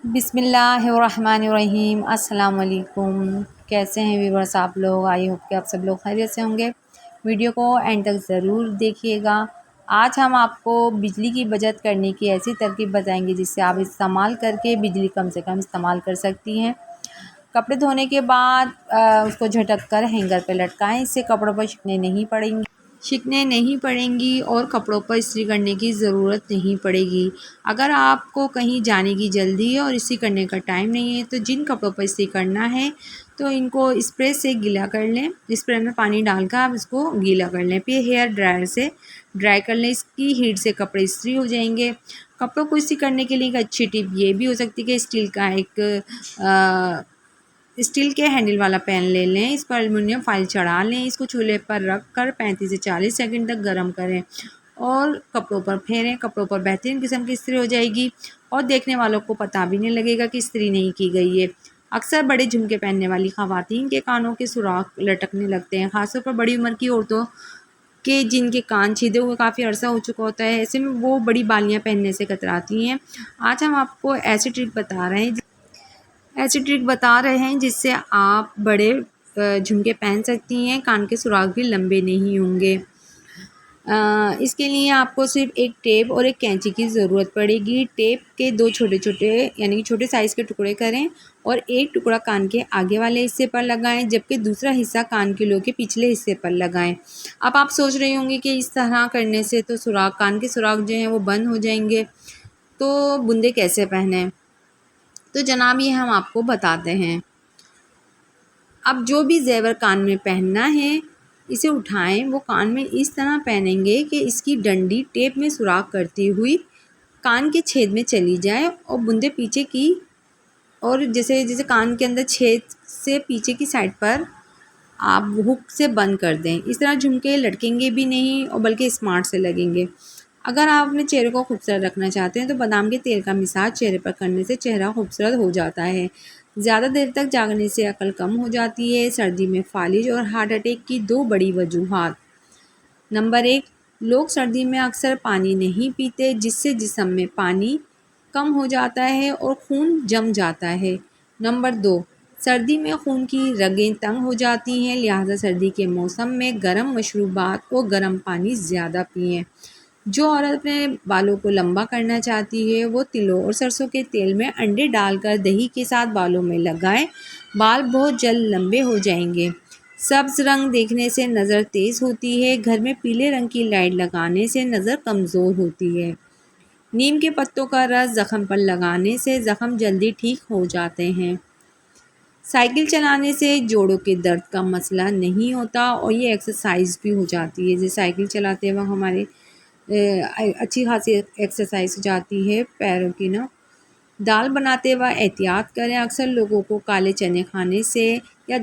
बिस्मिल्लाहिर्रहमानिर्रहीम। अस्सलाम वालेकुम। कैसे हैं व्यूअर्स आप लोग? आई होप कि आप सब लोग खैरियत से होंगे। वीडियो को एंड तक ज़रूर देखिएगा। आज हम आपको बिजली की बचत करने की ऐसी तरकीब बताएंगे जिससे आप इस्तेमाल करके बिजली कम से कम इस्तेमाल कर सकती हैं। कपड़े धोने के बाद उसको झटक कर हैंगर पर लटकाएँ। इससे कपड़ों पर शिकने नहीं पड़ेंगी और कपड़ों पर इस्त्री करने की ज़रूरत नहीं पड़ेगी। अगर आपको कहीं जाने की जल्दी है और इस्त्री करने का टाइम नहीं है तो जिन कपड़ों पर इस्त्री करना है तो इनको स्प्रे से गीला कर लें। स्प्रे में पानी डालकर आप इसको गीला कर लें, फिर हेयर ड्रायर से ड्राई कर लें। इसकी हीट से कपड़े इस्त्री हो जाएंगे। कपड़ों को इस्त्री करने के लिए एक अच्छी टिप ये भी हो सकती है कि स्टील का एक स्टील के हैंडल वाला पैन ले लें। इस पर एल्युमिनियम फॉइल चढ़ा लें। इसको चूल्हे पर रख कर 35 से 40 सेकंड तक गर्म करें और कपड़ों पर फेरें। कपड़ों पर बेहतरीन किस्म की इस्त्री हो जाएगी और देखने वालों को पता भी नहीं लगेगा कि इस्त्री नहीं की गई है। अक्सर बड़े झुमके पहनने वाली ख़वातीन के कानों के सुराख लटकने लगते हैं, ख़ासतौर पर बड़ी उम्र की औरतों के जिनके कान छिदे हुए काफ़ी अर्सा हो चुका होता है। ऐसे में वो बड़ी बालियाँ पहनने से कतराती हैं। आज हम आपको ऐसी ट्रिक बता रहे हैं जिससे आप बड़े झुमके पहन सकती हैं। कान के सुराख भी लंबे नहीं होंगे। इसके लिए आपको सिर्फ एक टेप और एक कैंची की ज़रूरत पड़ेगी। टेप के दो छोटे छोटे यानी कि छोटे साइज़ के टुकड़े करें और एक टुकड़ा कान के आगे वाले हिस्से पर लगाएं, जबकि दूसरा हिस्सा कान के लो के पिछले हिस्से पर लगाएं। अब आप सोच रही होंगी कि इस तरह करने से तो कान के सुराख जो हैं वो बंद हो जाएंगे, तो बूंदे कैसे पहनें? तो जनाब ये हम आपको बताते हैं। अब जो भी ज़ेवर कान में पहनना है इसे उठाएं। वो कान में इस तरह पहनेंगे कि इसकी डंडी टेप में सुराख करती हुई कान के छेद में चली जाए और बूंदे पीछे की और जैसे जैसे कान के अंदर छेद से पीछे की साइड पर आप हुक से बंद कर दें। इस तरह झुमके लटकेंगे भी नहीं और बल्कि स्मार्ट से लगेंगे। अगर आप अपने चेहरे को खूबसूरत रखना चाहते हैं तो बादाम के तेल का मिसाज चेहरे पर करने से चेहरा खूबसूरत हो जाता है। ज़्यादा देर तक जागने से अकल कम हो जाती है। सर्दी में फालिज और हार्ट अटैक की दो बड़ी वजूहात। नंबर 1, लोग सर्दी में अक्सर पानी नहीं पीते जिससे जिस्म में पानी कम हो जाता है और खून जम जाता है। नंबर 2, सर्दी में खून की रगें तंग हो जाती हैं, लिहाजा सर्दी के मौसम में गर्म मशरूबात और गर्म पानी ज़्यादा पिएं। जो औरत अपने बालों को लंबा करना चाहती है वो तिलों और सरसों के तेल में अंडे डालकर दही के साथ बालों में लगाएं। बाल बहुत जल्द लंबे हो जाएंगे। सब्ज़ रंग देखने से नज़र तेज़ होती है। घर में पीले रंग की लाइट लगाने से नज़र कमज़ोर होती है। नीम के पत्तों का रस ज़ख़म पर लगाने से ज़ख़म जल्दी ठीक हो जाते हैं। साइकिल चलाने से जोड़ों के दर्द का मसला नहीं होता और ये एक्सरसाइज भी हो जाती है। जैसे साइकिल चलाते वक्त हमारे अच्छी खासी एक्सरसाइज हो जाती है पैरों की ना। दाल बनाते वक्त एहतियात करें। अक्सर लोगों को काले चने खाने से या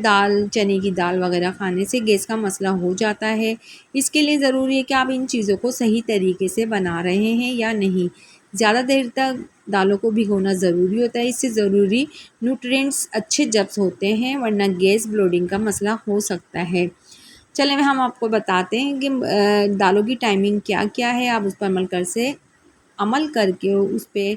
चने की दाल वगैरह खाने से गैस का मसला हो जाता है। इसके लिए ज़रूरी है कि आप इन चीज़ों को सही तरीके से बना रहे हैं या नहीं। ज़्यादा देर तक दालों को भिगोना ज़रूरी होता है। इससे ज़रूरी न्यूट्रिएंट्स अच्छे जब्त होते हैं, वरना गैस ब्लोडिंग का मसला हो सकता है। चलें हम आपको बताते हैं कि दालों की टाइमिंग क्या क्या है। आप उस पर अमल करके उस पर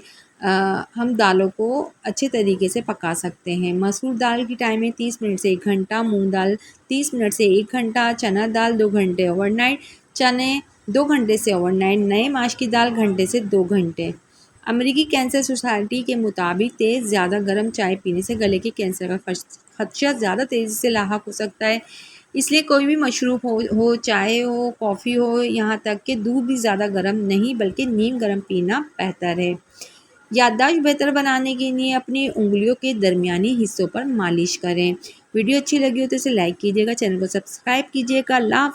हम दालों को अच्छे तरीके से पका सकते हैं। मसूर दाल की टाइमिंग 30 मिनट से 1 घंटा, मूंग दाल 30 मिनट से 1 घंटा, चना दाल 2 घंटे ओवरनाइट, चने 2 घंटे से ओवरनाइट, नए माश की दाल घंटे से 2 घंटे। अमेरिकी कैंसर सोसाइटी के मुताबिक तेज़ ज़्यादा गर्म चाय पीने से गले के कैंसर का खदशा ज़्यादा तेज़ी से लाहक हो सकता है। इसलिए कोई भी मशरूब हो चाय हो, कॉफ़ी हो, यहाँ तक कि दूध भी ज़्यादा गर्म नहीं बल्कि नीम गर्म पीना बेहतर है। याददाश्त बेहतर बनाने के लिए अपनी उंगलियों के दरमियानी हिस्सों पर मालिश करें। वीडियो अच्छी लगी हो तो इसे लाइक कीजिएगा, चैनल को सब्सक्राइब कीजिएगा।